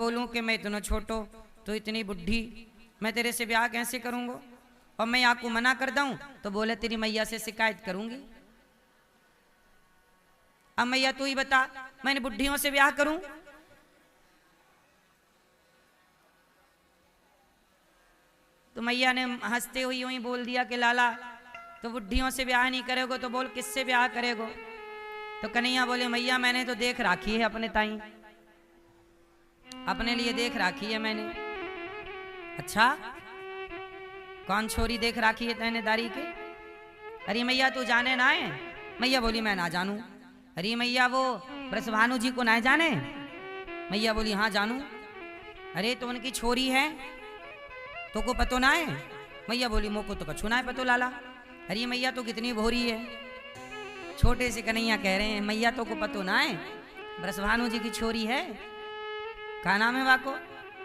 बोलूं कि मैं इतना छोटो तो इतनी बुढ़ी, मैं तेरे से ब्याह कैसे करूंगा, और मैं आपको मना कर दूं तो बोले तेरी मैया से शिकायत करूंगी। अब मैया तू ही बता, मैंने बुढ़ियों से ब्याह करूं? तो मैया ने हंसते हुए यूं ही बोल दिया कि लाला तो बुढ़ियों से ब्याह नहीं करेगो तो बोल किससे ब्याह करेगो? तो कन्हैया बोले मैया मैंने तो देख राखी है अपने ताई, अपने लिए देख राखी है मैंने। अच्छा कौन छोरी देख राखी है तैने दारी के? अरे मैया तू जाने ना है? मैया बोली मैं ना जानू। अरे मैया वो ब्रसभानु जी को ना जाने? मैया बोली हाँ जानू। अरे तो उनकी छोरी है तो को पतो ना है? मैया बोली मोको तो कछु ना है पतो लाला। अरे मैया तो कितनी भोरी है। छोटे से कन्हैया कह रहे हैं मैया तो को पतो ना है, ब्रसभानु जी की छोरी है। का नाम है वाको?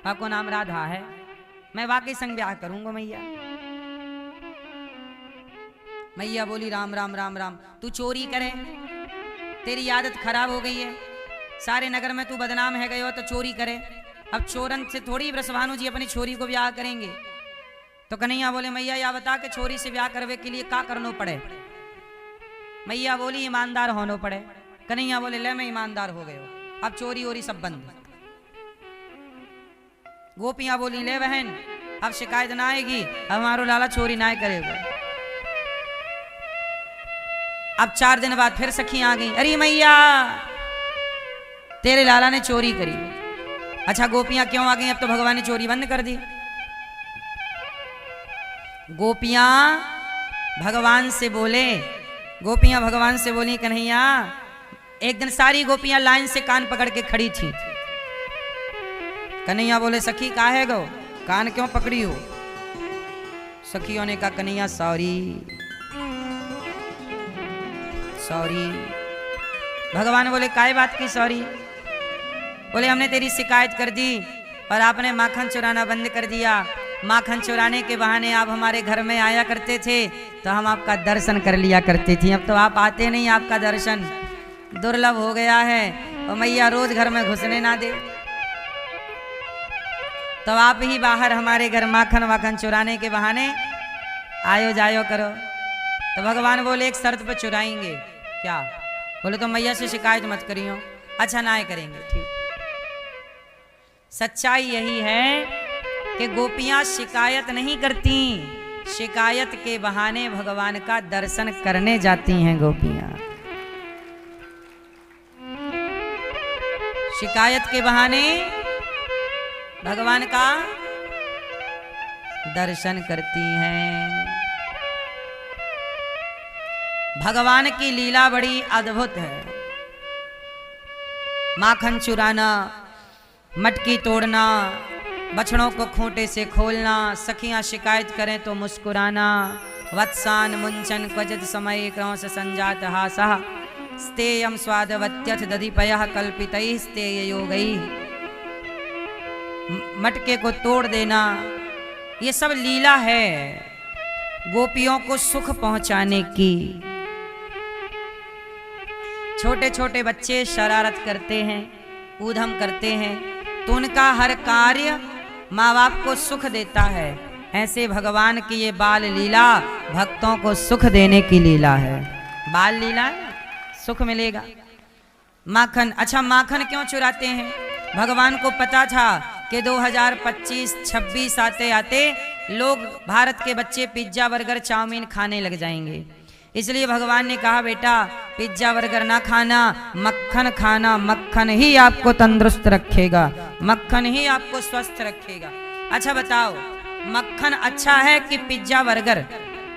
वाको नाम राधा है। मैं वाकई संग ब्याह करूंगा मैया। मैया बोली राम राम राम राम, तू चोरी करे, तेरी आदत खराब हो गई है, सारे नगर में तू बदनाम है गयो तो चोरी करे। अब चोरन से थोड़ी ब्रसभानु जी अपनी छोरी को ब्याह करेंगे। तो कन्हैया बोले मैया या बता के छोरी से ब्याह करवे के लिए का करनो पड़े? मैया बोली ईमानदार होनो पड़े। कन्हैया बोले ले मैं ईमानदार हो गयो, अब चोरी ओरी सब बंद। गोपियां बोली ले बहन अब शिकायत ना आएगी, अब हमारो लाला चोरी ना करेगा। अब 4 दिन बाद फिर सखी आ गई, अरे मैया तेरे लाला ने चोरी करी। अच्छा गोपियां क्यों आ गई? अब तो भगवान ने चोरी बंद कर दी। गोपियां भगवान से बोले, गोपियां भगवान से बोली कन्हैया, एक दिन सारी गोपियां लाइन से कान पकड़ के खड़ी थी। कन्हैया बोले सखी काहे गो, कान क्यों पकड़ी हो? सखियों ने कहा कन्हैया सॉरी सॉरी। भगवान बोले काहे बात की सॉरी? बोले हमने तेरी शिकायत कर दी और आपने माखन चुराना बंद कर दिया। माखन चुराने के बहाने आप हमारे घर में आया करते थे तो हम आपका दर्शन कर लिया करती थी, अब तो आप आते नहीं, आपका दर्शन दुर्लभ हो गया है और मैया रोज घर में घुसने ना दे, तो आप ही बाहर हमारे घर माखन वाखन चुराने के बहाने आयो जायो करो। तो भगवान बोले एक शर्त पर चुराएंगे। क्या? बोले तो मैया से शिकायत मत करियो। अच्छा ना करेंगे, ठीक। सच्चाई यही है कि गोपियां शिकायत नहीं करती, शिकायत के बहाने भगवान का दर्शन करने जाती हैं गोपियां। शिकायत के बहाने भगवान का दर्शन करती हैं। भगवान की लीला बड़ी अद्भुत है। माखन चुराना, मटकी तोड़ना, बछड़ों को खूंटे से खोलना, सखियां शिकायत करें तो मुस्कुराना, वत्सान मुंचन क्वचित समय क्रंश संजात हासः स्तेयम स्वादवत्यथ दधिपयः कल्पितैः स्तेय योगैः। मटके को तोड़ देना, ये सब लीला है गोपियों को सुख पहुंचाने की। छोटे छोटे बच्चे शरारत करते हैं, ऊधम करते हैं, तो उनका हर कार्य माँ बाप को सुख देता है। ऐसे भगवान की ये बाल लीला भक्तों को सुख देने की लीला है। बाल लीला सुख मिलेगा। माखन, अच्छा माखन क्यों चुराते हैं? भगवान को पता था कि 2025-26 आते आते लोग, भारत के बच्चे पिज्जा बर्गर चाउमीन खाने लग जाएंगे, इसलिए भगवान ने कहा बेटा पिज्जा बर्गर ना खाना, मक्खन खाना, मक्खन ही आपको तंदुरुस्त रखेगा, मक्खन ही आपको स्वस्थ रखेगा। अच्छा बताओ मक्खन अच्छा है कि पिज्जा बर्गर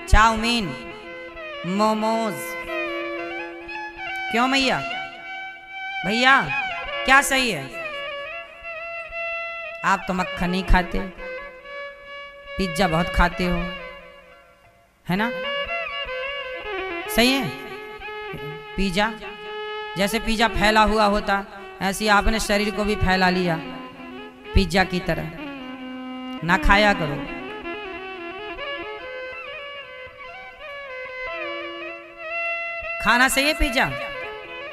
चाउमीन मोमोज? क्यों मैया भैया क्या सही है? आप तो मक्खन नहीं खाते, पिज्जा बहुत खाते हो, है ना? सही है। पिज्जा जैसे पिज्जा फैला हुआ होता ऐसे ही आपने शरीर को भी फैला लिया पिज्जा की तरह। ना खाया करो। खाना सही है पिज्जा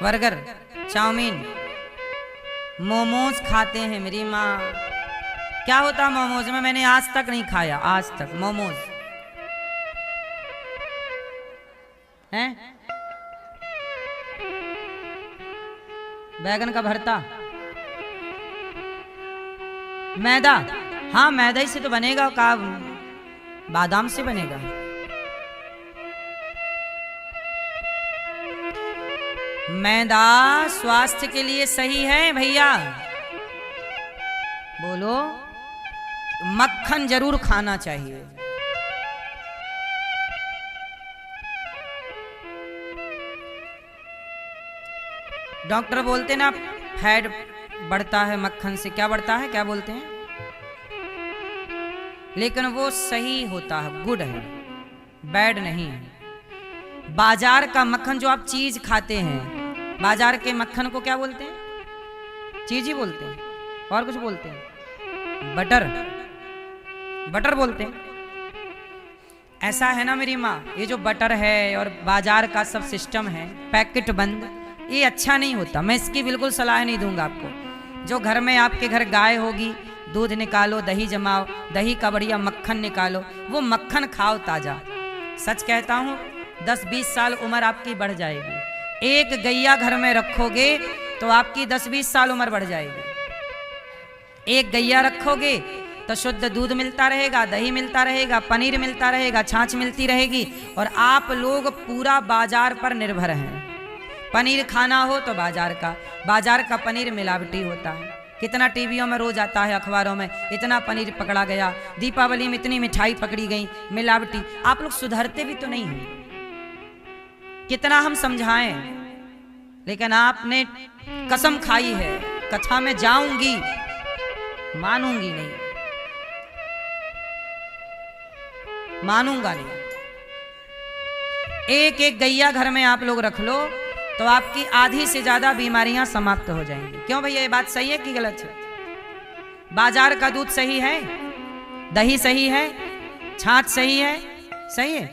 बर्गर चाउमीन, मोमोज खाते हैं मेरी माँ। क्या होता मोमोज में? मैंने आज तक नहीं खाया, आज तक मोमोज हैं। बैगन का भरता, मैदा, हाँ मैदा ही से तो बनेगा, का बादाम से बनेगा। मैदा स्वास्थ्य के लिए सही है भैया, बोलो। मक्खन जरूर खाना चाहिए। डॉक्टर बोलते ना फैट बढ़ता है मक्खन से, क्या बढ़ता है, क्या बोलते हैं, लेकिन वो सही होता है, गुड है, बैड नहीं है। बाजार का मक्खन जो आप चीज खाते हैं, बाजार के मक्खन को क्या बोलते हैं? चीज ही बोलते हैं, और कुछ बोलते हैं? बटर, बटर बोलते हैं। ऐसा है ना मेरी माँ, ये जो बटर है और बाजार का सब सिस्टम है पैकेट बंद, ये अच्छा नहीं होता। मैं इसकी बिल्कुल सलाह नहीं दूंगा आपको। जो घर में आपके घर गाय होगी, दूध निकालो, दही जमाओ, दही का बढ़िया मक्खन निकालो, वो मक्खन खाओ ताजा। सच कहता हूँ 10-20 साल उम्र आपकी बढ़ जाएगी। एक गैया घर में रखोगे तो आपकी 10-20 साल उम्र बढ़ जाएगी। एक गैया रखोगे तो शुद्ध दूध मिलता रहेगा, दही मिलता रहेगा, पनीर मिलता रहेगा, छाछ मिलती रहेगी। और आप लोग पूरा बाजार पर निर्भर हैं। पनीर खाना हो तो बाजार का पनीर मिलावटी होता है। कितना टीवियों में रोज आता है, अखबारों में, इतना पनीर पकड़ा गया, दीपावली में इतनी मिठाई पकड़ी गई, मिलावटी। आप लोग सुधरते भी तो नहीं हैं। कितना हम समझाएं, लेकिन आपने कसम खाई है कथा में जाऊंगी, मानूंगी नहीं, मानूंगा नहीं। एक एक गैया घर में आप लोग रख लो तो आपकी आधी से ज्यादा बीमारियां समाप्त हो जाएंगी। क्यों भैया, ये बात सही है कि गलत है? बाजार का दूध सही है, दही सही है, छाछ सही है, सही है?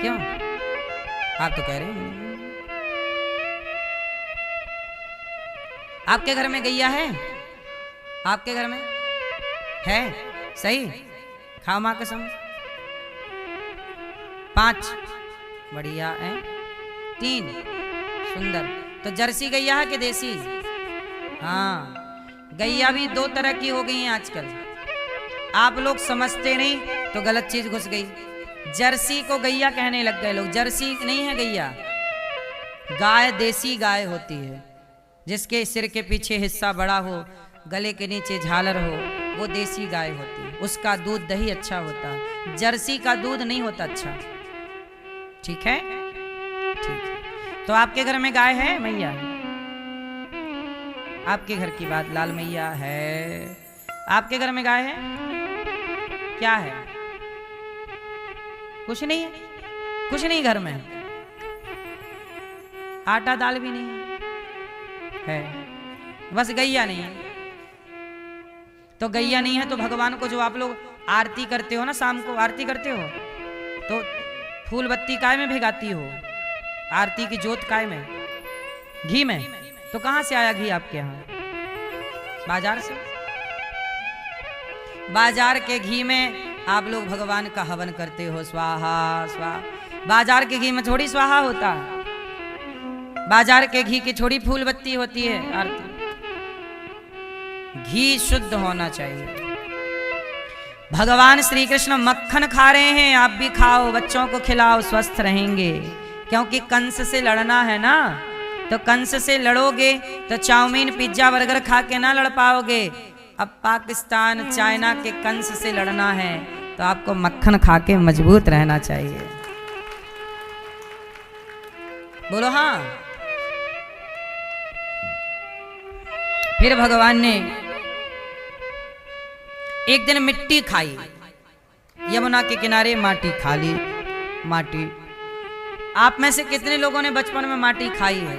क्यों आप तो कह रहे हैं? आपके घर में गैया है? आपके घर में है? सही, खाओ मां कसम। 5 बढ़िया है, 3 सुंदर। तो जर्सी गैया है कि देसी? हाँ, गैया भी 2 तरह की हो गई हैं आजकल। आप लोग समझते नहीं तो गलत चीज घुस गई। जर्सी को गैया कहने लग गए लोग। जर्सी नहीं है गैया, गाय देसी गाय होती है, जिसके सिर के पीछे हिस्सा बड़ा हो, गले के नीचे झालर हो, वो देसी गाय होती है। उसका दूध दही अच्छा होता है, जर्सी का दूध नहीं होता अच्छा। ठीक है, ठीक है। तो आपके घर में गाय है मैया? आपके घर की बात, लाल मैया है। आपके घर में गाय है? क्या है? कुछ नहीं है, कुछ नहीं घर में, आटा दाल भी नहीं है, बस गैया नहीं है। तो गैया नहीं है तो भगवान को जो आप लोग आरती करते हो ना, शाम को आरती करते हो, तो फूल बत्ती काय में भिगाती हो? आरती की जोत काय में? घी में। तो कहां से आया घी आपके यहाँ? बाजार से। बाजार के घी में आप लोग भगवान का हवन करते हो, स्वाहा स्वाहा। बाजार के घी में थोड़ी स्वाहा होता है, बाजार के घी की थोड़ी फूल बत्ती होती है आरती। घी शुद्ध होना चाहिए। भगवान श्री कृष्ण मक्खन खा रहे हैं, आप भी खाओ, बच्चों को खिलाओ, स्वस्थ रहेंगे। क्योंकि कंस से लड़ना है ना, तो कंस से लड़ोगे तो चाउमीन पिज्जा बर्गर खा के ना लड़ पाओगे। अब पाकिस्तान चाइना के कंस से लड़ना है तो आपको मक्खन खा के मजबूत रहना चाहिए। बोलो हाँ। फिर भगवान ने एक दिन मिट्टी खाई, यमुना के किनारे माटी खा ली। माटी, आप में से कितने लोगों ने बचपन में माटी खाई है?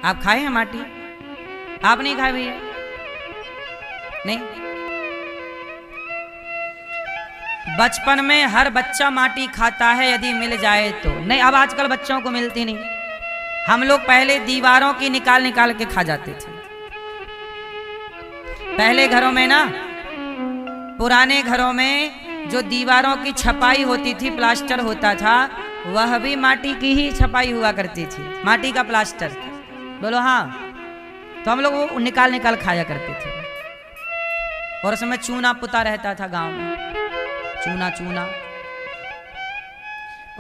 आप खाए हैं माटी? आप नहीं खाए भैया? नहीं। बचपन में हर बच्चा माटी खाता है यदि मिल जाए तो। नहीं, अब आजकल बच्चों को मिलती नहीं। हम लोग पहले दीवारों की निकाल निकाल के खा जाते थे। पहले घरों में ना, पुराने घरों में जो दीवारों की छपाई होती थी, प्लास्टर होता था, वह भी माटी की ही छपाई हुआ करती थी, माटी का प्लास्टर। बोलो हाँ। तो हम लोग वो निकाल निकाल खाया करते थे। और उसमें चूना पुता रहता था गांव में, चूना चूना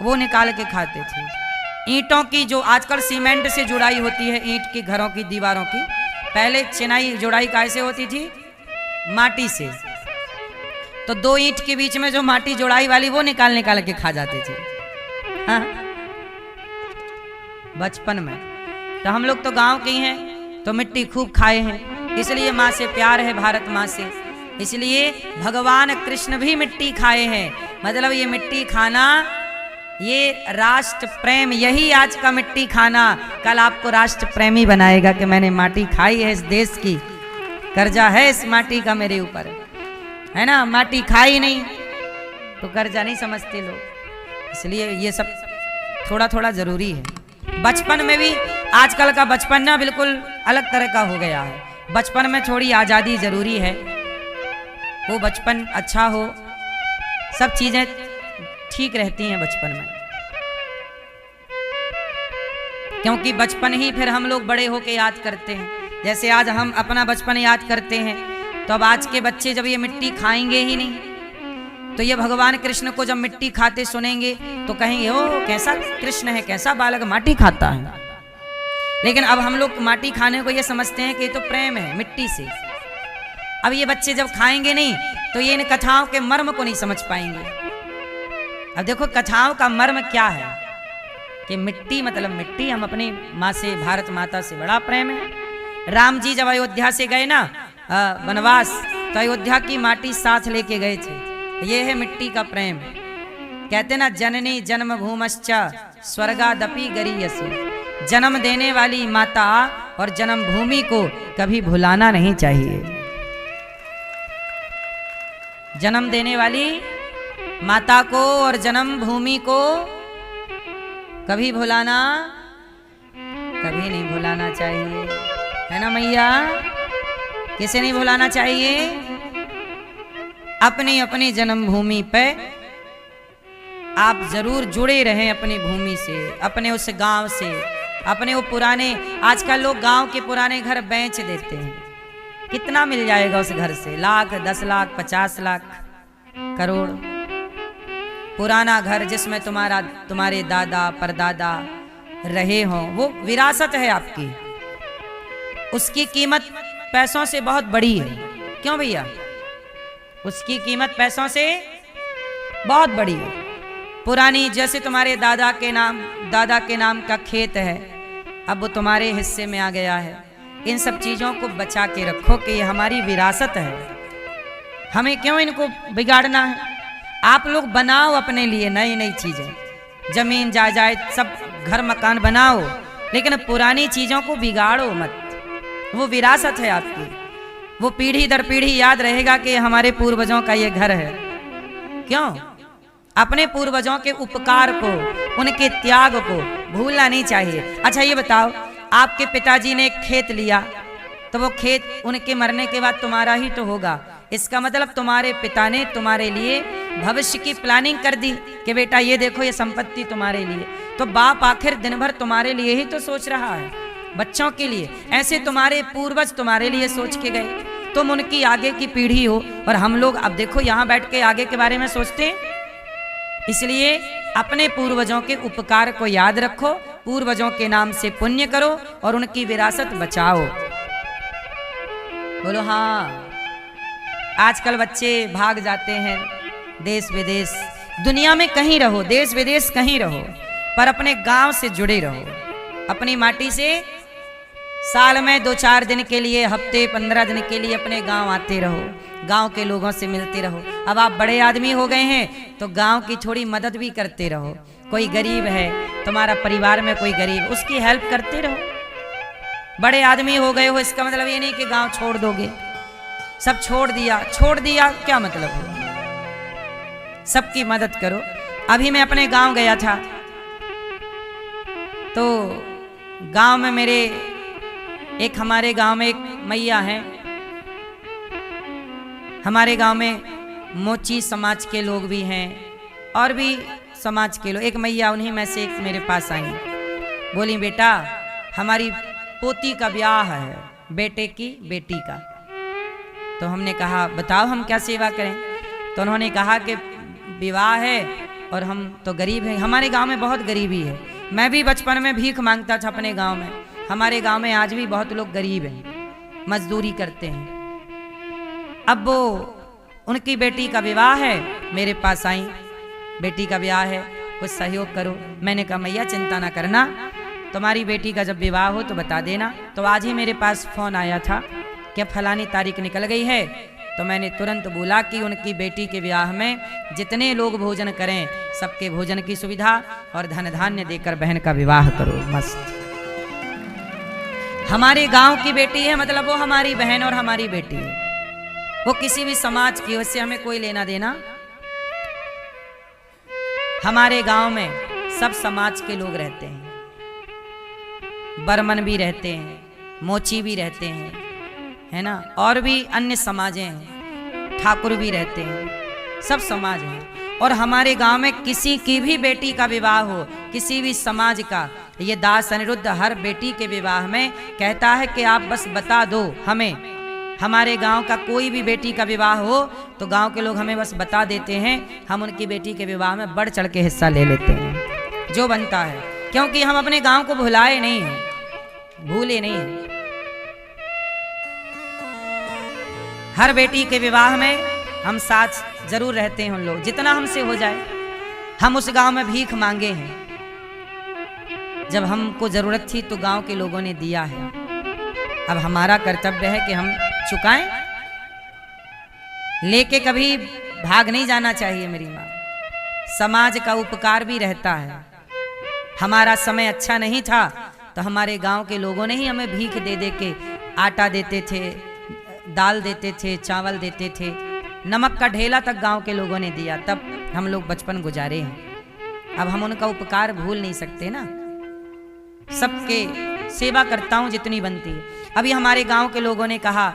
वो निकाल के खाते थे। ईंटों की जो आजकल सीमेंट से जुड़ाई होती है, ईंट की घरों की दीवारों की, पहले चिनाई जुड़ाई कैसे होती थी? माटी से। तो दो ईंट के बीच में जो माटी जुड़ाई वाली, वो निकाल निकाल के खा जाते थे। हाँ? बचपन में तो हम लोग तो गांव के ही हैं, तो मिट्टी खूब खाए हैं, इसलिए माँ से प्यार है, भारत माँ से। इसलिए भगवान कृष्ण भी मिट्टी खाए हैं। मतलब ये मिट्टी खाना, ये राष्ट्र प्रेम, यही आज का मिट्टी खाना कल आपको राष्ट्र प्रेमी बनाएगा कि मैंने माटी खाई है इस देश की, कर्जा है इस माटी का मेरे ऊपर, है ना। माटी खाई नहीं तो कर्जा नहीं समझते लोग। इसलिए ये सब थोड़ा थोड़ा जरूरी है। बचपन में भी, आजकल का बचपन ना बिल्कुल अलग तरह का हो गया है। बचपन में थोड़ी आज़ादी जरूरी है, वो बचपन अच्छा हो, सब चीजें ठीक रहती हैं बचपन में, क्योंकि बचपन ही फिर हम लोग बड़े होके याद करते हैं। जैसे आज हम अपना बचपन याद करते हैं, तो अब आज के बच्चे जब ये मिट्टी खाएंगे ही नहीं, तो ये भगवान कृष्ण को जब मिट्टी खाते सुनेंगे तो कहेंगे ओ कैसा कृष्ण है, कैसा बालक माटी खाता है। लेकिन अब हम लोग माटी खाने को ये समझते हैं कि ये तो प्रेम है मिट्टी से। अब ये बच्चे जब खाएंगे नहीं तो ये इन कथाओं के मर्म को नहीं समझ पाएंगे। अब देखो कथाओं का मर्म क्या है कि मिट्टी मतलब मिट्टी, हम अपनी माँ से, भारत माता से बड़ा प्रेम है। राम जी जब अयोध्या से गए ना वनवास, तो अयोध्या की माटी साथ लेके गए थे। ये है मिट्टी का प्रेम। कहते ना जननी जन्म भूमश्च स्वर्गादपि गरीयसी, जन्म देने वाली माता और जन्म भूमि को कभी भुलाना नहीं चाहिए। जन्म देने वाली माता को और जन्म भूमि को कभी भुलाना, कभी नहीं भुलाना चाहिए, है ना मैया। किसे नहीं भुलाना चाहिए? अपनी अपनी जन्मभूमि पे आप जरूर जुड़े रहें, अपनी भूमि से, अपने उस गांव से, अपने वो पुराने, आजकल लोग गांव के पुराने घर बेच देते हैं। कितना मिल जाएगा उस घर से? लाख, 10 लाख, 50 लाख, करोड़। पुराना घर जिसमें तुम्हारे दादा परदादा रहे हों, वो विरासत है आपकी, उसकी कीमत पैसों से बहुत बड़ी है। क्यों भैया? उसकी कीमत पैसों से बहुत बड़ी है। पुरानी, जैसे तुम्हारे दादा के नाम का खेत है, अब वो तुम्हारे हिस्से में आ गया है। इन सब चीजों को बचा के रखो कि ये हमारी विरासत है, हमें क्यों इनको बिगाड़ना है। आप लोग बनाओ अपने लिए नई नई चीजें, जमीन जायदाद सब घर मकान बनाओ, लेकिन पुरानी चीजों को बिगाड़ो मत। वो विरासत है आपकी, वो पीढ़ी दर पीढ़ी याद रहेगा कि हमारे पूर्वजों का ये घर है। क्यों? अपने पूर्वजों के उपकार को, उनके त्याग को भूलना नहीं चाहिए। अच्छा ये बताओ, आपके पिताजी ने एक खेत लिया, तो वो खेत उनके मरने के बाद तुम्हारा ही तो होगा। इसका मतलब तुम्हारे पिता ने तुम्हारे लिए भविष्य की प्लानिंग कर दी कि बेटा ये देखो ये संपत्ति तुम्हारे लिए। तो बाप आखिर दिन भर तुम्हारे लिए ही तो सोच रहा है, बच्चों के लिए। ऐसे तुम्हारे पूर्वज तुम्हारे लिए सोच के गए, तुम उनकी आगे की पीढ़ी हो। और हम लोग अब देखो यहाँ बैठ के आगे के बारे में सोचते हैं। इसलिए अपने पूर्वजों के उपकार को याद रखो, पूर्वजों के नाम से पुण्य करो और उनकी विरासत बचाओ। बोलो हाँ। आजकल बच्चे भाग जाते हैं देश विदेश, दुनिया में कहीं रहो, देश विदेश कहीं रहो, पर अपने गांव से जुड़े रहो, अपनी माटी से। साल में 2-4 दिन के लिए, हफ्ते 15 दिन के लिए अपने गांव आते रहो, गांव के लोगों से मिलते रहो। अब आप बड़े आदमी हो गए हैं तो गांव की थोड़ी मदद भी करते रहो। कोई गरीब है, तुम्हारा परिवार में कोई गरीब, उसकी हेल्प करते रहो। बड़े आदमी हो गए हो इसका मतलब ये नहीं कि गांव छोड़ दोगे। सब छोड़ दिया क्या मतलब हो? सबकी मदद करो। अभी मैं अपने गांव गया था तो गांव में मेरे एक हमारे गांव में एक मैया हैं। हमारे गांव में मोची समाज के लोग भी हैं और भी समाज के लोग। एक मैया उन्हीं में से एक मेरे पास आई, बोली बेटा हमारी पोती का ब्याह है, बेटे की बेटी का। तो हमने कहा बताओ हम क्या सेवा करें। तो उन्होंने कहा कि विवाह है और हम तो गरीब हैं, हमारे गांव में बहुत गरीबी है। मैं भी बचपन में भीख मांगता था अपने गांव में। हमारे गांव में आज भी बहुत लोग गरीब हैं, मजदूरी करते हैं। अब वो उनकी बेटी का विवाह है, मेरे पास आई, बेटी का ब्याह है, कुछ सहयोग करो। मैंने कहा मैया चिंता ना करना, तुम्हारी बेटी का जब विवाह हो तो बता देना। तो आज ही मेरे पास फोन आया था कि फलानी तारीख निकल गई है। तो मैंने तुरंत बोला कि उनकी बेटी के ब्याह में जितने लोग भोजन करें सबके भोजन की सुविधा और धन धान्य देकर बहन का विवाह करो। मस्त, हमारे गांव की बेटी है, मतलब वो हमारी बहन और हमारी बेटी है। वो किसी भी समाज की, उससे हमें कोई लेना देना। हमारे गांव में सब समाज के लोग रहते हैं, बर्मन भी रहते हैं, मोची भी रहते हैं, है ना, और भी अन्य समाजें हैं, ठाकुर भी रहते हैं, सब समाज हैं। और हमारे गांव में किसी की भी बेटी का विवाह हो, किसी भी समाज का, ये दास अनिरुद्ध हर बेटी के विवाह में कहता है कि आप बस बता दो हमें। हमारे गांव का कोई भी बेटी का विवाह हो तो गांव के लोग हमें बस बता देते हैं, हम उनकी बेटी के विवाह में बढ़ चढ़ के हिस्सा ले लेते हैं जो बनता है, क्योंकि हम अपने गांव को भुलाए नहीं हैं, भूले नहीं हैं। हर बेटी के विवाह में हम साथ जरूर रहते हैं, उन लोग जितना हमसे हो जाए। हम उस गांव में भीख मांगे हैं, जब हमको जरूरत थी तो गांव के लोगों ने दिया है। अब हमारा कर्तव्य है कि हम चुकाएं, लेके कभी भाग नहीं जाना चाहिए मेरी माँ। समाज का उपकार भी रहता है। हमारा समय अच्छा नहीं था तो हमारे गांव के लोगों ने ही हमें भीख दे दे के आटा देते थे, दाल देते थे, चावल देते थे, नमक का ढेला तक गांव के लोगों ने दिया, तब हम लोग बचपन गुजारे हैं। अब हम उनका उपकार भूल नहीं सकते ना। सबके सेवा करता हूं जितनी बनती है। अभी हमारे गांव के लोगों ने कहा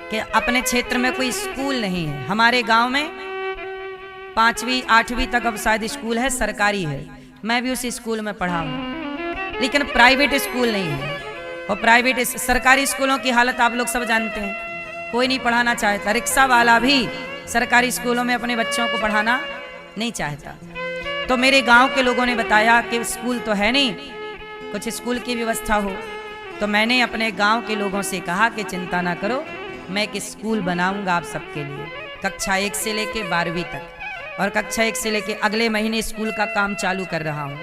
कि अपने क्षेत्र में कोई स्कूल नहीं है। हमारे गांव में 5वीं 8वीं तक अब शायद स्कूल है, सरकारी है, मैं भी उसी स्कूल में पढ़ा हूँ, लेकिन प्राइवेट स्कूल नहीं है। और प्राइवेट सरकारी स्कूलों की हालत आप लोग सब जानते हैं, कोई नहीं पढ़ाना चाहता। रिक्शा वाला भी सरकारी स्कूलों में अपने बच्चों को पढ़ाना नहीं चाहता। तो मेरे गांव के लोगों ने बताया कि स्कूल तो है नहीं, कुछ स्कूल की व्यवस्था हो। तो मैंने अपने गांव के लोगों से कहा कि चिंता ना करो, मैं एक स्कूल बनाऊंगा आप सबके लिए, कक्षा 1 से लेके 12वीं तक, और कक्षा 1 से लेके अगले महीने स्कूल का काम चालू कर रहा हूँ।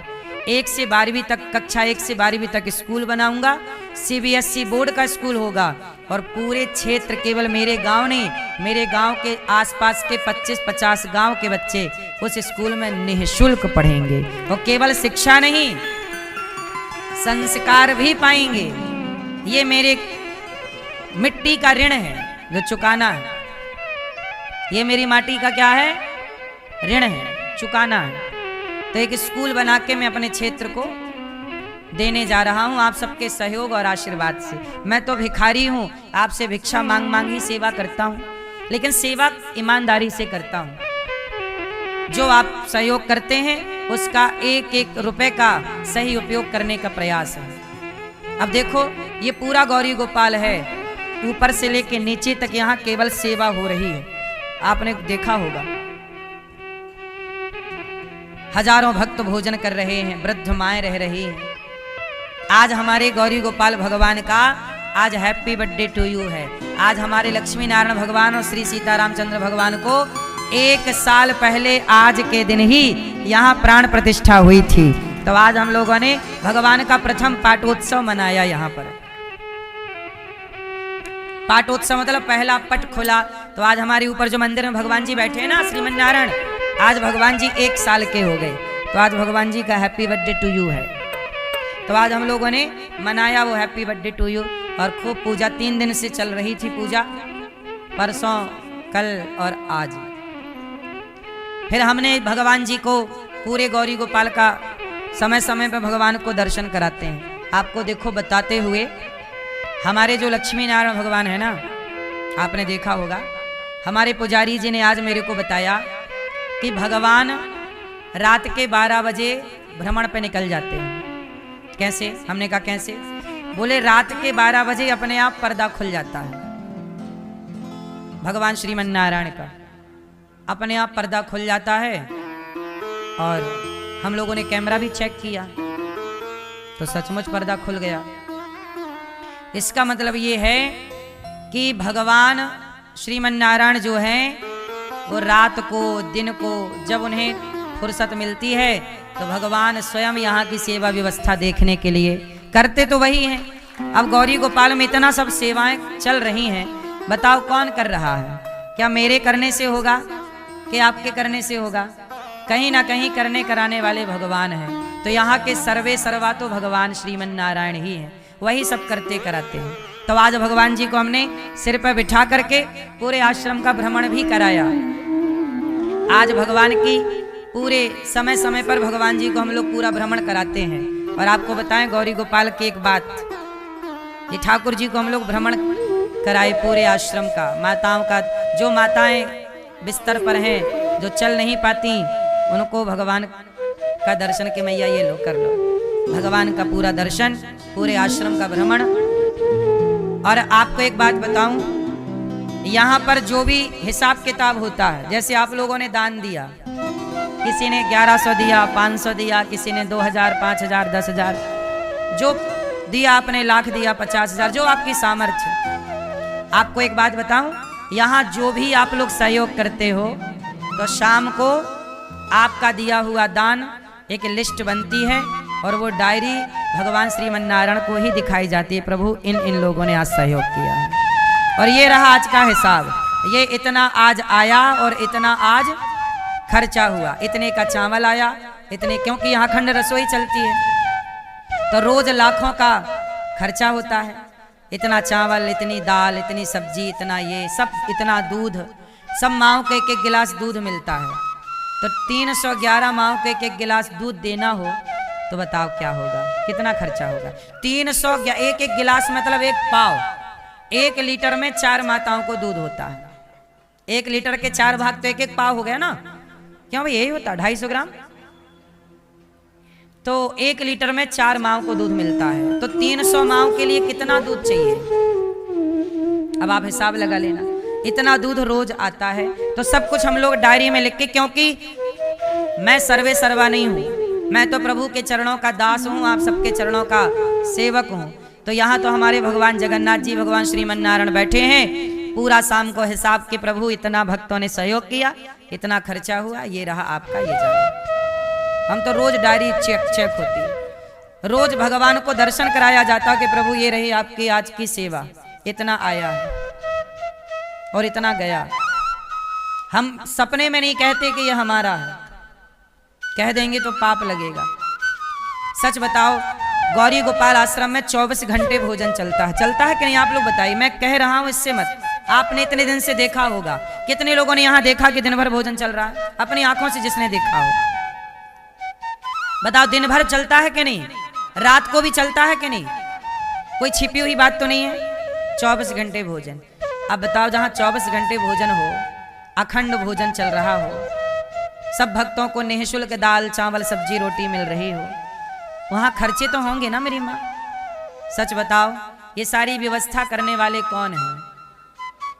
1 से 12वीं तक, कक्षा 1 से 12वीं तक स्कूल बनाऊंगा। CBSE बोर्ड का स्कूल होगा और पूरे क्षेत्र, केवल मेरे गांव नहीं, मेरे गांव के आसपास के 25-50 गांव के बच्चे उस स्कूल में निःशुल्क पढ़ेंगे। और केवल शिक्षा नहीं, संस्कार भी पाएंगे। ये मेरे मिट्टी का ऋण है जो चुकाना है। ये मेरी माटी का क्या है? ऋण है, चुकाना है। तो एक स्कूल बना के मैं अपने क्षेत्र को देने जा रहा हूं आप सबके सहयोग और आशीर्वाद से। मैं तो भिखारी हूं, आपसे भिक्षा मांग मांग ही सेवा करता हूं, लेकिन सेवा ईमानदारी से करता हूं। जो आप सहयोग करते हैं उसका एक एक रुपए का सही उपयोग करने का प्रयास है। अब देखो ये पूरा गौरी गोपाल है, ऊपर से लेके नीचे तक यहाँ केवल सेवा हो रही है। आपने देखा होगा हजारों भक्त भोजन कर रहे हैं, वृद्ध माएं रह रही हैं। आज हमारे गौरी गोपाल भगवान का आज हैप्पी बर्थडे टू यू है। आज हमारे लक्ष्मी नारायण भगवान और श्री सीतारामचंद्र भगवान को 1 साल पहले आज के दिन ही यहाँ प्राण प्रतिष्ठा हुई थी। तो आज हम लोगों ने भगवान का प्रथम पाटोत्सव मनाया। यहाँ पर पाटोत्सव मतलब पहला पट खुला। तो आज हमारे ऊपर जो मंदिर में भगवान जी बैठे हैं ना, श्रीमन नारायण, आज भगवान जी 1 साल के हो गए। तो आज भगवान जी का हैप्पी बर्थडे टू यू है। तो आज हम लोगों ने मनाया वो हैप्पी बर्थडे टू यू, और खूब पूजा 3 दिन से चल रही थी पूजा, परसों, कल और आज। फिर हमने भगवान जी को पूरे गौरी गोपाल का समय समय पर भगवान को दर्शन कराते हैं। आपको देखो बताते हुए, हमारे जो लक्ष्मी नारायण भगवान है ना, आपने देखा होगा, हमारे पुजारी जी ने आज मेरे को बताया कि भगवान रात के 12 बजे भ्रमण पे निकल जाते हैं। कैसे? हमने कहा कैसे? बोले रात के 12 बजे अपने आप पर्दा खुल जाता है। भगवान श्रीमन नारायण का अपने आप पर्दा खुल जाता है। और हम लोगों ने कैमरा भी चेक किया तो सचमुच पर्दा खुल गया। इसका मतलब ये है कि भगवान श्रीमन नारायण जो हैं वो रात को, दिन को, जब उन्हें फुर्सत मिलती है तो भगवान स्वयं यहाँ की सेवा व्यवस्था देखने के लिए करते तो वही हैं। अब गौरी गोपाल में इतना सब सेवाएं चल रही हैं, बताओ कौन कर रहा है? क्या मेरे करने से होगा कि आपके करने से होगा? कहीं ना कहीं करने कराने वाले भगवान हैं। तो यहाँ के सर्वे सर्वा तो भगवान श्रीमन नारायण ही हैं, वही सब करते कराते हैं। तो आज भगवान जी को हमने सिर पर बिठा करके पूरे आश्रम का भ्रमण भी कराया। आज भगवान की पूरे समय समय पर भगवान जी को हम लोग पूरा भ्रमण कराते हैं। और आपको बताएं गौरी गोपाल की एक बात, ये ठाकुर जी को हम लोग भ्रमण कराए पूरे आश्रम का, माताओं का। जो माताएं बिस्तर पर हैं, जो चल नहीं पाती, उनको भगवान का दर्शन के मैया ये लो कर लो, भगवान का पूरा दर्शन, पूरे आश्रम का भ्रमण। और आपको एक बात बताऊं, यहाँ पर जो भी हिसाब किताब होता है, जैसे आप लोगों ने दान दिया, किसी ने 1100 दिया, 500 दिया, किसी ने 2000, 5000, 10,000, जो दिया आपने, लाख दिया, 50,000, जो आपकी सामर्थ्य। आपको एक बात बताऊं, यहाँ जो भी आप लोग सहयोग करते हो तो शाम को आपका दिया हुआ दान एक लिस्ट बनती है और वो डायरी भगवान श्रीमन नारायण को ही दिखाई जाती है। प्रभु इन लोगों ने आज सहयोग किया है और ये रहा आज का हिसाब। ये इतना आज आया और इतना आज खर्चा हुआ, इतने का चावल आया, इतने, क्योंकि यहाँ खंड रसोई चलती है तो रोज लाखों का खर्चा होता है। इतना चावल, इतनी दाल, इतनी सब्जी, इतना ये सब, इतना दूध, सब माओ को एक एक गिलास दूध मिलता है। तो 311 माओ को एक एक गिलास दूध देना हो तो बताओ क्या होगा, कितना खर्चा होगा? 300, एक एक गिलास मतलब एक पाव, 1 लीटर में 4 माताओं को दूध होता है। 1 लीटर के 4 भाग तो एक एक पाव हो गया ना? क्यों भाई, यही होता 250 ग्राम। तो 1 लीटर में 4 माओ को दूध मिलता है, तो 300 माओ के लिए कितना दूध चाहिए? अब आप हिसाब लगा लेना, इतना दूध रोज आता है। तो सब कुछ हम लोग डायरी में लिख के, क्योंकि मैं सर्वे सर्वा नहीं हूं, मैं तो प्रभु के चरणों का दास हूं, आप सबके चरणों का सेवक हूं। तो यहाँ तो हमारे भगवान जगन्नाथ जी, भगवान श्रीमन नारायण बैठे हैं। पूरा शाम को हिसाब के प्रभु इतना भक्तों ने सहयोग किया, इतना खर्चा हुआ, ये रहा आपका, ये जाना। हम तो रोज डायरी चेक होती है, रोज भगवान को दर्शन कराया जाता कि प्रभु ये रही आपकी आज की सेवा, इतना आया है और इतना गया। हम सपने में नहीं कहते कि ये हमारा है, कह देंगे तो पाप लगेगा। सच बताओ, गौरी गोपाल आश्रम में 24 घंटे भोजन चलता है कि नहीं? आप लोग बताइए, मैं कह रहा हूं इससे मत, आपने इतने दिन से देखा होगा, कितने लोगों ने यहां देखा कि दिन भर भोजन चल रहा है? अपनी आंखों से जिसने देखा हो बताओ, दिन भर चलता है कि नहीं? रात को भी चलता है कि नहीं? कोई छिपी हुई बात तो नहीं है। 24 घंटे भोजन। अब बताओ, जहां 24 घंटे भोजन हो, अखंड भोजन चल रहा हो, सब भक्तों को निःशुल्क दाल, चावल, सब्जी, रोटी मिल रही हो, वहां खर्चे तो होंगे ना मेरी माँ? सच बताओ, ये सारी व्यवस्था करने वाले कौन हैं?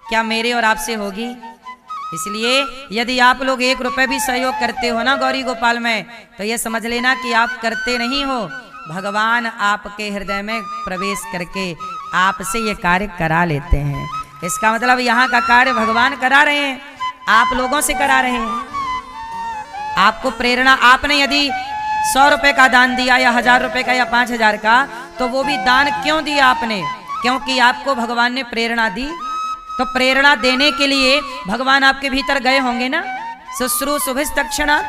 क्या मेरे और आपसे होगी? इसलिए यदि आप लोग 1 रुपए भी सहयोग करते हो ना गौरी गोपाल में, तो ये समझ लेना कि आप करते नहीं हो, भगवान आपके हृदय में प्रवेश करके आपसे ये कार्य करा लेते हैं। इसका मतलब यहाँ का कार्य भगवान करा रहे हैं, आप लोगों से करा रहे हैं। आपको प्रेरणा, आपने यदि 100 रुपए का दान दिया या 1000 रुपए का या 5000 का, तो वो भी दान क्यों दिया आपने? क्योंकि आपको भगवान ने प्रेरणा दी। तो प्रेरणा देने के लिए भगवान आपके भीतर गए होंगे ना। शुश्रूषुभिस्तक्षणात्।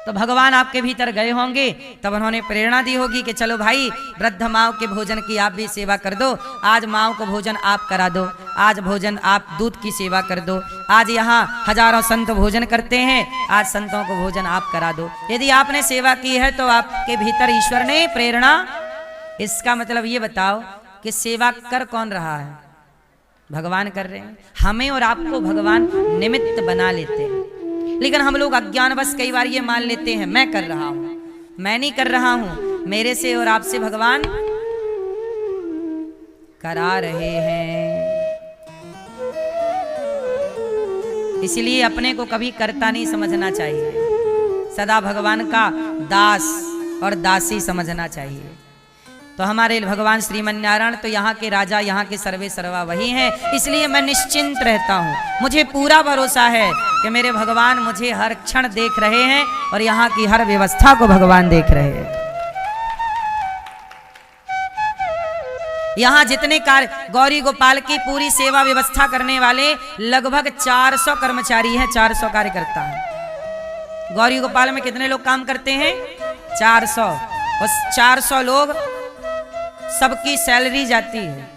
तो भगवान आपके भीतर गए होंगे, तब उन्होंने प्रेरणा दी होगी कि चलो भाई वृद्ध माओ के भोजन की आप भी सेवा कर दो, आज माओ को भोजन आप करा दो, आज भोजन आप दूध की सेवा कर दो, आज यहाँ हजारों संत भोजन करते हैं, आज संतों को भोजन आप करा दो। यदि आपने सेवा की है तो आपके भीतर ईश्वर ने प्रेरणा, इसका मतलब ये बताओ कि सेवा कर कौन रहा है? भगवान कर रहे हैं। हमें और आपको भगवान निमित्त बना लेते हैं, लेकिन हम लोग अज्ञानवश कई बार ये मान लेते हैं मैं कर रहा हूं, मैं नहीं कर रहा हूं, मेरे से और आपसे भगवान करा रहे हैं। इसलिए अपने को कभी कर्ता नहीं समझना चाहिए, सदा भगवान का दास और दासी समझना चाहिए। तो हमारे भगवान श्रीमन नारायण तो यहाँ के राजा, यहाँ के सर्वे सर्वा वही हैं, इसलिए मैं निश्चिंत रहता हूँ। मुझे पूरा भरोसा है कि मेरे भगवान मुझे हर क्षण देख रहे हैं और यहाँ की हर व्यवस्था को भगवान देख रहे हैं। यहाँ जितने कार्य गौरी गोपाल की पूरी सेवा व्यवस्था करने वाले लगभग 400 कर्मचारी हैं, 400 कार्यकर्ता हैं। गौरी गोपाल में कितने लोग काम करते हैं? 400। उस 400 लोग सबकी सैलरी जाती है,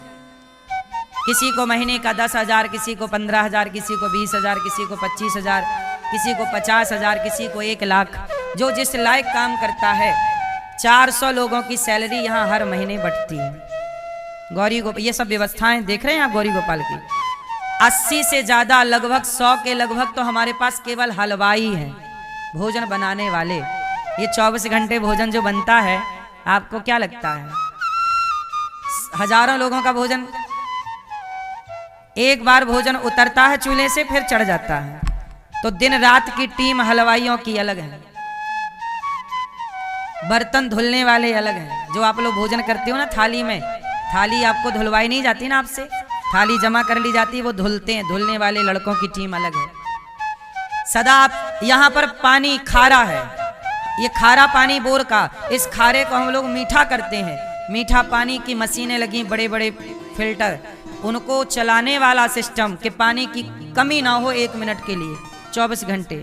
किसी को महीने का 10,000, किसी को 15,000, किसी को 20,000, किसी को 25,000, किसी को 50,000, किसी को 1 लाख। जो जिस लायक काम करता है, 400 लोगों की सैलरी यहाँ हर महीने बढ़ती है। गौरी गोपाल ये सब व्यवस्थाएं देख रहे हैं आप गौरी गोपाल की। 80 से ज्यादा, लगभग 100 के लगभग तो हमारे पास केवल हलवाई हैं, भोजन बनाने वाले। ये 24 घंटे भोजन जो बनता है, आपको क्या लगता है? हजारों लोगों का भोजन, एक बार भोजन उतरता है चूल्हे से फिर चढ़ जाता है। तो दिन रात की टीम हलवाइयों की अलग है, बर्तन धुलने वाले अलग हैं। जो आप लोग भोजन करते हो ना थाली में, थाली आपको धुलवाई नहीं जाती ना, आपसे थाली जमा कर ली जाती है, वो धुलते हैं, धुलने वाले लड़कों की टीम अलग है। सदा आप यहाँ पर पानी खारा है, ये खारा पानी बोर का, इस खारे को हम लोग मीठा करते हैं। मीठा पानी की मशीनें लगी, बड़े बड़े फिल्टर, उनको चलाने वाला सिस्टम कि पानी की कमी ना हो 1 मिनट के लिए, 24 घंटे।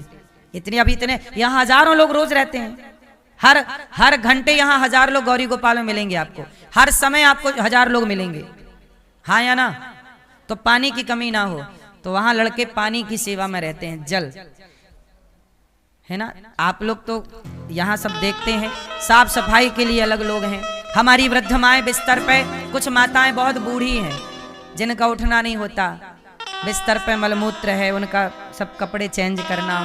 इतने यहाँ हजारों लोग रोज रहते हैं, हर घंटे यहाँ 1000 लोग गौरी गोपाल में मिलेंगे आपको, हर समय आपको 1000 लोग मिलेंगे, हाँ या ना? तो पानी की कमी ना हो, तो वहां लड़के पानी की सेवा में रहते हैं, जल है ना। आप लोग तो यहाँ सब देखते हैं, साफ सफाई के लिए अलग लोग हैं। हमारी वृद्ध माएं बिस्तर पे, कुछ माताएं बहुत बूढ़ी हैं जिनका उठना नहीं होता, बिस्तर पे मलमूत्र है, उनका सब कपड़े चेंज करना,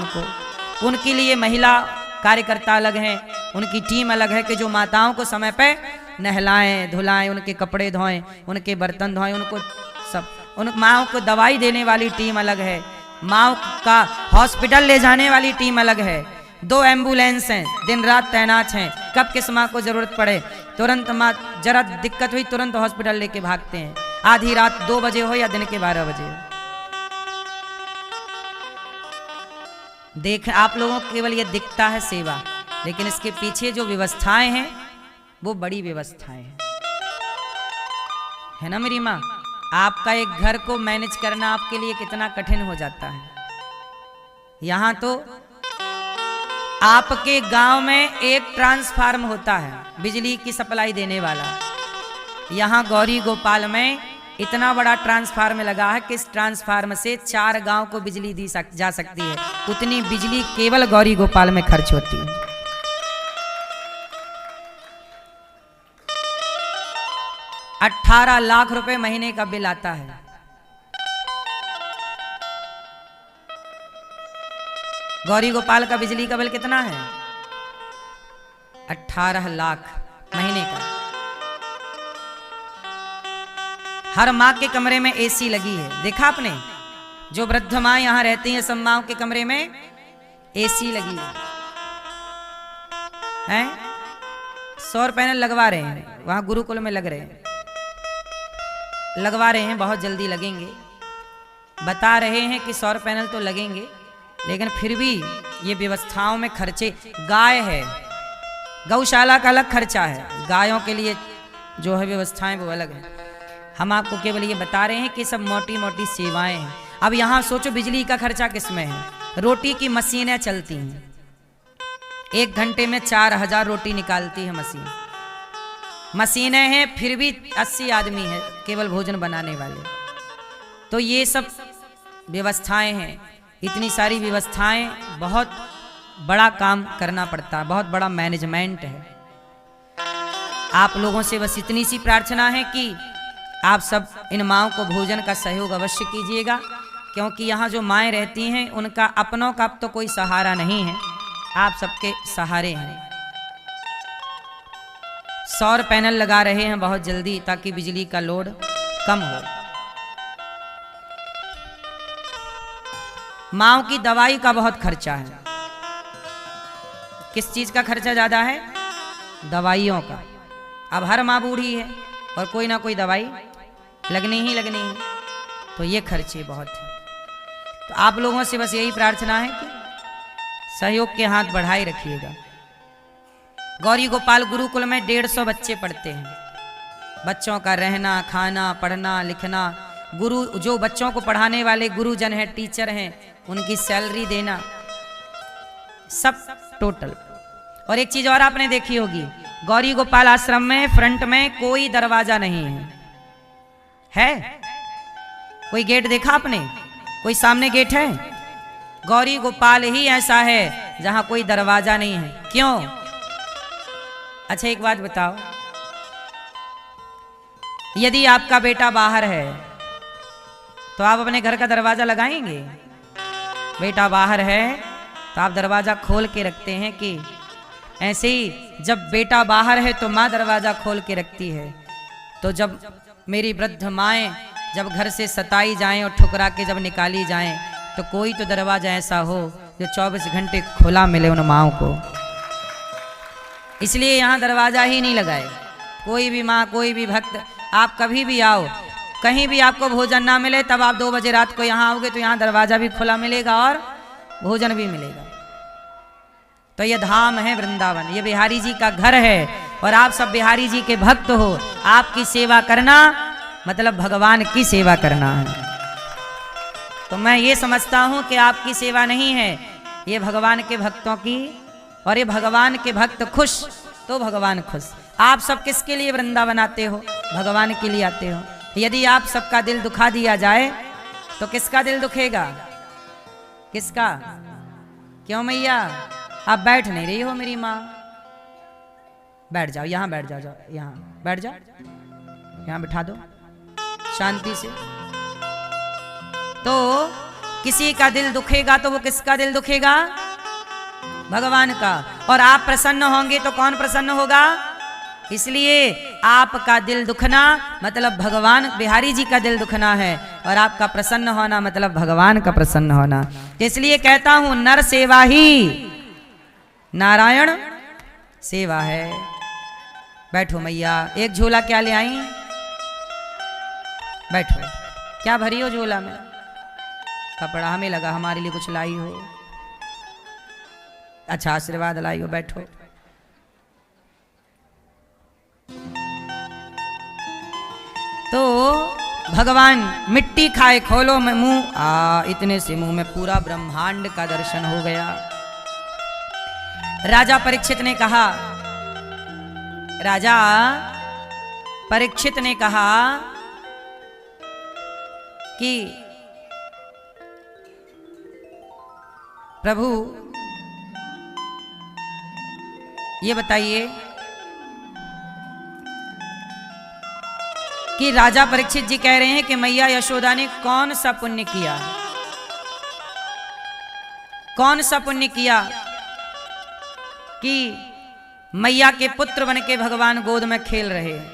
उनके लिए महिला कार्यकर्ता अलग हैं, उनकी टीम अलग है कि जो माताओं को समय पे नहलाएं धुलाएं, उनके कपड़े धोएं, उनके बर्तन धोएं, उनको सब, उन माओं को दवाई देने वाली टीम अलग है, माओ का हॉस्पिटल ले जाने वाली टीम अलग है। 2 एम्बुलेंस हैं, दिन रात तैनात हैं, कब किस माँ को जरूरत पड़े तुरंत, माँ जरा दिक्कत हुई तुरंत हॉस्पिटल लेके भागते हैं, आधी रात 2 बजे हो या दिन के 12 बजे हो। देख आप लोगों को केवल ये दिखता है सेवा, लेकिन इसके पीछे जो व्यवस्थाएं हैं वो बड़ी व्यवस्थाएं हैं, है ना मेरी माँ? आपका एक घर को मैनेज करना आपके लिए कितना कठिन हो जाता है। यहां तो आपके गांव में एक ट्रांसफार्म होता है बिजली की सप्लाई देने वाला, यहां गौरी गोपाल में इतना बड़ा ट्रांसफार्म लगा है कि इस ट्रांसफार्म से 4 गांव को बिजली दी जा सकती है। उतनी बिजली केवल गौरी गोपाल में खर्च होती है। 18 लाख रुपए महीने का बिल आता है। गौरी गोपाल का बिजली का बिल कितना है? 18 लाख महीने का। हर माँ के कमरे में एसी लगी है, देखा आपने? जो वृद्ध माँ यहाँ रहती हैं सब माँ के कमरे में एसी लगी है। सौर पैनल लगवा रहे हैं, वहां गुरुकुल में लग रहे हैं, लगवा रहे हैं, बहुत जल्दी लगेंगे। बता रहे हैं कि सौर पैनल तो लगेंगे, लेकिन फिर भी ये व्यवस्थाओं में खर्चे। गाय है, गौशाला का अलग खर्चा है, गायों के लिए जो है व्यवस्थाएं वो अलग है। हम आपको केवल ये बता रहे हैं कि सब मोटी मोटी सेवाएं हैं। अब यहाँ सोचो बिजली का खर्चा किसमें है? रोटी की मशीनें चलती हैं, 1 घंटे में 4000 रोटी निकालती है मशीन। मशीनें हैं फिर भी 80 आदमी हैं केवल भोजन बनाने वाले। तो ये सब व्यवस्थाएं हैं, इतनी सारी व्यवस्थाएं, बहुत बड़ा काम करना पड़ता है, बहुत बड़ा मैनेजमेंट है। आप लोगों से बस इतनी सी प्रार्थना है कि आप सब इन माँओं को भोजन का सहयोग अवश्य कीजिएगा, क्योंकि यहाँ जो माएँ रहती हैं उनका अपनों का तो कोई सहारा नहीं है, आप सबके सहारे हैं। सौर पैनल लगा रहे हैं बहुत जल्दी ताकि बिजली का लोड कम हो। माँओं की दवाई का बहुत खर्चा है। किस चीज का खर्चा ज्यादा है? दवाइयों का। अब हर माँ बूढ़ी है और कोई ना कोई दवाई लगनी ही लगनी है, तो ये खर्चे बहुत हैं। तो आप लोगों से बस यही प्रार्थना है कि सहयोग के हाथ बढ़ाए रखिएगा। गौरी गोपाल गुरुकुल में 150 बच्चे पढ़ते हैं। बच्चों का रहना, खाना, पढ़ना, लिखना, गुरु जो बच्चों को पढ़ाने वाले गुरुजन हैं, टीचर हैं, उनकी सैलरी देना, सब टोटल। और एक चीज और आपने देखी होगी, गौरी गोपाल आश्रम में फ्रंट में कोई दरवाजा नहीं है। कोई गेट देखा आपने? कोई सामने गेट है? गौरी गोपाल ही ऐसा है जहां कोई दरवाजा नहीं है। क्यों? अच्छा एक बात बताओ, यदि आपका बेटा बाहर है तो आप अपने घर का दरवाजा लगाएंगे? बेटा बाहर है तो आप दरवाजा खोल के रखते हैं कि ऐसे ही जब बेटा बाहर है तो माँ दरवाजा खोल के रखती है। तो जब मेरी वृद्ध माएँ जब घर से सताई जाएं और ठुकरा के जब निकाली जाएं, तो कोई तो दरवाजा ऐसा हो जो 24 घंटे खुला मिले उन माँओं को। इसलिए यहाँ दरवाजा ही नहीं लगाए। कोई भी माँ, कोई भी भक्त, आप कभी भी आओ, कहीं भी आपको भोजन ना मिले, तब आप 2 बजे रात को यहाँ आओगे तो यहाँ दरवाजा भी खुला मिलेगा और भोजन भी मिलेगा। तो ये धाम है वृंदावन, ये बिहारी जी का घर है और आप सब बिहारी जी के भक्त हो। आपकी सेवा करना मतलब भगवान की सेवा करना है। तो मैं ये समझता हूं कि आपकी सेवा नहीं है, ये भगवान के भक्तों की, और ये भगवान के भक्त खुश तो भगवान खुश। आप सब किसके लिए वृंदावन आते हो? भगवान के लिए आते हो। यदि आप सबका दिल दुखा दिया जाए तो किसका दिल दुखेगा? किसका? क्यों मैया आप बैठ नहीं रही हो? मेरी माँ बैठ जाओ, यहाँ बैठ जाओ, यहाँ बैठ जाओ, यहाँ बिठा दो शांति से। तो किसी का दिल दुखेगा तो वो किसका दिल दुखेगा? भगवान का। और आप प्रसन्न होंगे तो कौन प्रसन्न होगा? इसलिए आपका दिल दुखना मतलब भगवान बिहारी जी का दिल दुखना है, और आपका प्रसन्न होना मतलब भगवान का प्रसन्न होना। इसलिए कहता हूं नर सेवा ही नारायण सेवा है। बैठो मैया, एक झोला क्या ले आई? बैठो, क्या भरी हो झोला में? कपड़ा, हमें लगा हमारे लिए कुछ लाई हो। अच्छा आशीर्वाद लाई हो, बैठो। तो भगवान मिट्टी खाए खोलो में मुंह, इतने से मुंह में पूरा ब्रह्मांड का दर्शन हो गया। राजा परीक्षित ने कहा, राजा परीक्षित ने कहा कि प्रभु ये बताइए कि राजा परीक्षित जी कह रहे हैं कि मैया यशोदा ने कौन सा पुण्य किया, कौन सा पुण्य किया कि मैया के पुत्र बन के भगवान गोद में खेल रहे हैं।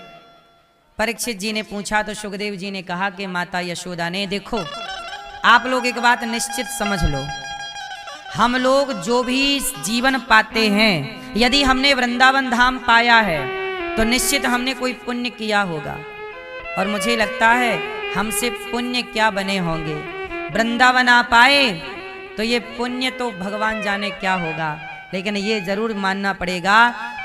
परीक्षित जी ने पूछा तो सुखदेव जी ने कहा कि माता यशोदा ने, देखो आप लोग एक बात निश्चित समझ लो, हम लोग जो भी जीवन पाते हैं, यदि हमने वृंदावन धाम पाया है तो निश्चित हमने कोई पुण्य किया होगा। और मुझे लगता है हमसे पुण्य क्या बने होंगे। वृंदावन आ पाए तो ये पुण्य तो भगवान जाने क्या होगा, लेकिन ये जरूर मानना पड़ेगा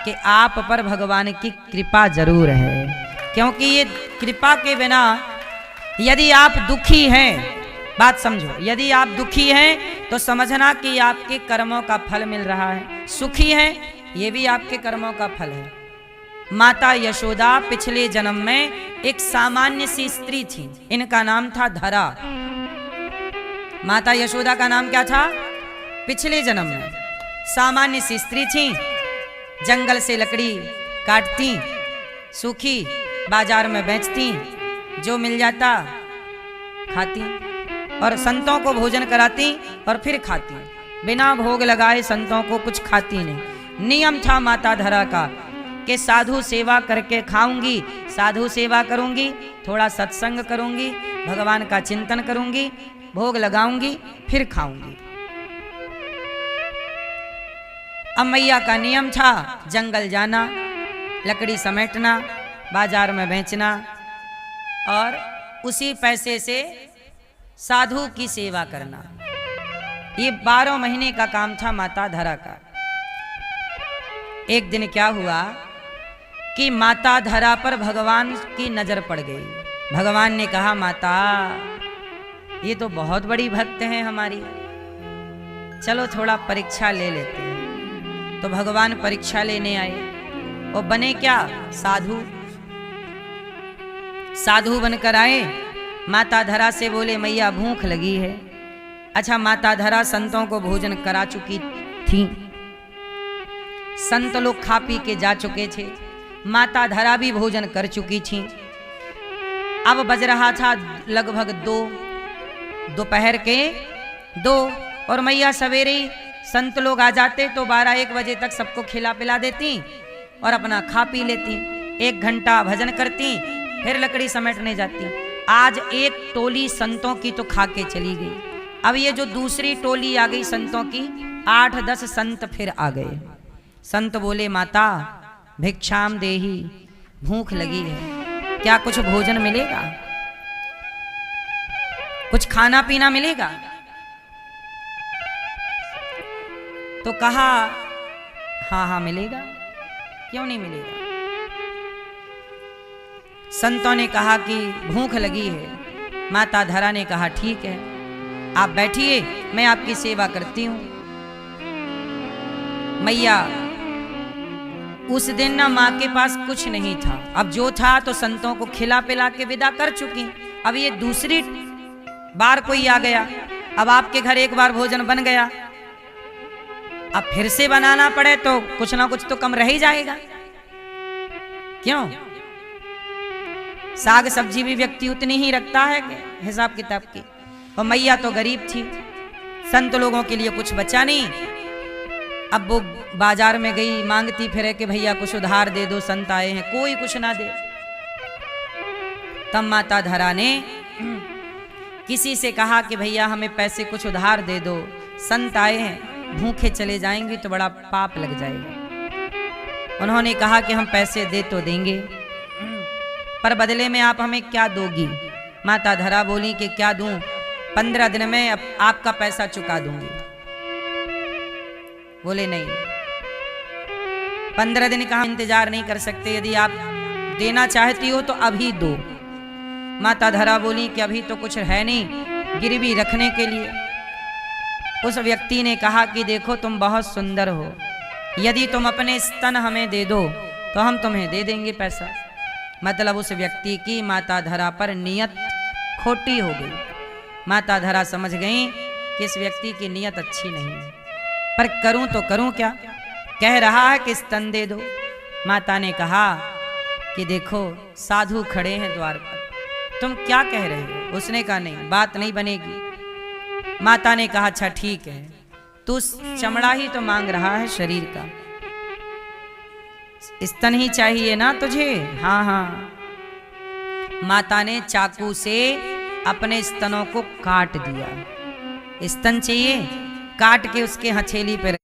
कि आप पर भगवान की कृपा जरूर है। क्योंकि ये कृपा के बिना, यदि आप दुखी हैं, बात समझो, यदि आप दुखी हैं तो समझना कि आपके कर्मों का फल मिल रहा है। सुखी हैं, ये भी आपके कर्मों का फल है। माता यशोदा पिछले जन्म में एक सामान्य सी स्त्री थी, इनका नाम था धरा। माता यशोदा का नाम क्या था? पिछले जन्म में सामान्य सी स्त्री थी, जंगल से लकड़ी काटती, सूखी बाजार में बेचती, जो मिल जाता खाती और संतों को भोजन कराती और फिर खाती। बिना भोग लगाए संतों को कुछ खाती नहीं। नियम था माता धरा का कि साधु सेवा करके खाऊंगी, साधु सेवा करूंगी, थोड़ा सत्संग करूंगी, भगवान का चिंतन करूंगी, भोग लगाऊंगी, फिर खाऊंगी। अब मैया का नियम था जंगल जाना, लकड़ी समेटना, बाजार में बेचना और उसी पैसे से साधु की सेवा करना। ये 12 महीने का काम था माता धरा का। एक दिन क्या हुआ कि माता धरा पर भगवान की नजर पड़ गई। भगवान ने कहा, माता ये तो बहुत बड़ी भक्त हैं हमारी, चलो थोड़ा परीक्षा ले लेते हैं। तो भगवान परीक्षा लेने आए और बने क्या? साधु। साधु बनकर आए, माता धरा से बोले, मैया भूख लगी है। अच्छा, माता धरा संतों को भोजन करा चुकी थी, संत लोग खा पी के जा चुके थे, माता धरा भी भोजन कर चुकी थी। अब बज रहा था लगभग 2 दोपहर के 2 और मैया सवेरे संत लोग आ जाते तो 12-1 बजे तक सबको खिला पिला देती और अपना खा पी लेती। 1 घंटा भजन करती, फिर लकड़ी समेटने जाती। आज एक टोली संतों की तो खा के चली गई। अब ये जो दूसरी टोली आ गई संतों की, 8-10 संत फिर आ गए। संत बोले, माता भिक्षाम देही, भूख लगी है, क्या कुछ भोजन मिलेगा? कुछ खाना पीना मिलेगा? तो कहा, हाँ हाँ मिलेगा, क्यों नहीं मिलेगा। संतों ने कहा कि भूख लगी है। माता धरा ने कहा, ठीक है आप बैठिए, मैं आपकी सेवा करती हूं। मैया उस दिन ना माँ के पास कुछ नहीं था, अब जो था तो संतों को खिला पिला के विदा कर चुकी। अब ये दूसरी बार कोई आ गया, अब आपके घर एक बार भोजन बन गया, अब फिर से बनाना पड़े तो कुछ ना कुछ तो कम रह ही जाएगा। क्यों? साग सब्जी भी व्यक्ति उतनी ही रखता है हिसाब किताब की। और मैया तो गरीब थी, संत लोगों के लिए कुछ बचा नहीं। अब वो बाजार में गई, मांगती फिरे कि भैया कुछ उधार दे दो, संत आए हैं, कोई कुछ ना दे। तब माता धरा ने किसी से कहा कि भैया हमें पैसे कुछ उधार दे दो, संत आए हैं, भूखे चले जाएंगे तो बड़ा पाप लग जाएगा। उन्होंने कहा कि हम पैसे दे तो देंगे, पर बदले में आप हमें क्या दोगी? माता धरा बोली कि क्या दूं, 15 दिन में आपका पैसा चुका दूंगी। बोले नहीं, 15 दिन का हम इंतजार नहीं कर सकते, यदि आप देना चाहती हो तो अभी दो। माता धरा बोली कि अभी तो कुछ है नहीं गिरवी रखने के लिए। उस व्यक्ति ने कहा कि देखो तुम बहुत सुंदर हो, यदि तुम अपने स्तन हमें दे दो तो हम तुम्हें दे देंगे पैसा। मतलब उस व्यक्ति की माता धरा पर नियत खोटी हो गई। माता धरा समझ गई कि इस व्यक्ति की नियत अच्छी नहीं है, पर करूं तो करूं क्या, कह रहा है कि स्तन दे दो। माता ने कहा कि देखो साधु खड़े हैं द्वार पर, तुम क्या कह रहे हो? उसने कहा नहीं, बात नहीं बनेगी। माता ने कहा अच्छा ठीक है, तू चमड़ा ही तो मांग रहा है शरीर का, स्तन ही चाहिए ना तुझे? हाँ हाँ। माता ने चाकू से अपने स्तनों को काट दिया। स्तन चाहिए, काट के उसके हथेली पर